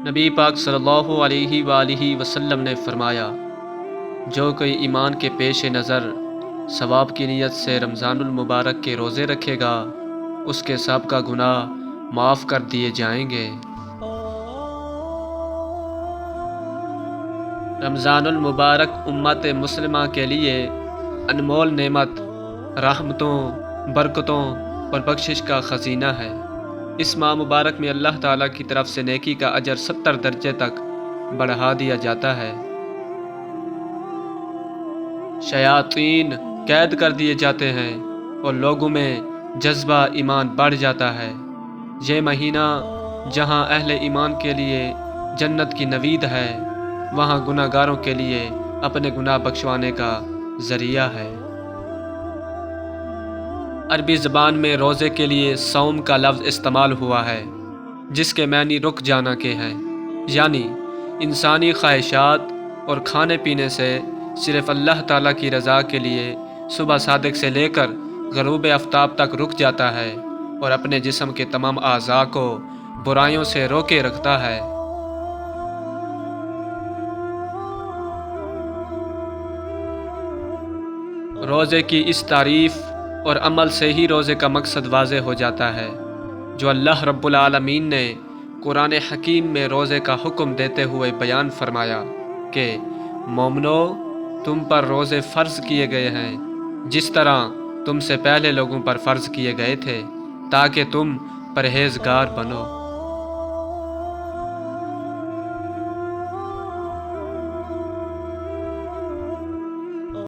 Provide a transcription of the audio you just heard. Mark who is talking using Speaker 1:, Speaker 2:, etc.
Speaker 1: نبی پاک صلی اللہ علیہ وآلہ وسلم نے فرمایا، جو کوئی ایمان کے پیش نظر ثواب کی نیت سے رمضان المبارک کے روزے رکھے گا، اس کے سابقہ گناہ معاف کر دیے جائیں گے۔ رمضان المبارک امت مسلمہ کے لیے انمول نعمت، رحمتوں، برکتوں اور بخشش کا خزینہ ہے۔ اس ماہ مبارک میں اللہ تعالیٰ کی طرف سے نیکی کا اجر 70 درجے تک بڑھا دیا جاتا ہے۔ شیاطین قید کر دیے جاتے ہیں اور لوگوں میں جذبہ ایمان بڑھ جاتا ہے۔ یہ مہینہ جہاں اہل ایمان کے لیے جنت کی نوید ہے، وہاں گناہ گاروں کے لیے اپنے گناہ بخشوانے کا ذریعہ ہے۔ عربی زبان میں روزے کے لیے صوم کا لفظ استعمال ہوا ہے، جس کے معنی رک جانا کے ہیں، یعنی انسانی خواہشات اور کھانے پینے سے صرف اللہ تعالیٰ کی رضا کے لیے صبح صادق سے لے کر غروب آفتاب تک رک جاتا ہے اور اپنے جسم کے تمام اعضاء کو برائیوں سے روکے رکھتا ہے۔ روزے کی اس تعریف اور عمل سے ہی روزے کا مقصد واضح ہو جاتا ہے، جو اللہ رب العالمین نے قرآن حکیم میں روزے کا حکم دیتے ہوئے بیان فرمایا کہ مومنو، تم پر روزے فرض کیے گئے ہیں جس طرح تم سے پہلے لوگوں پر فرض کیے گئے تھے، تاکہ تم پرہیزگار بنو۔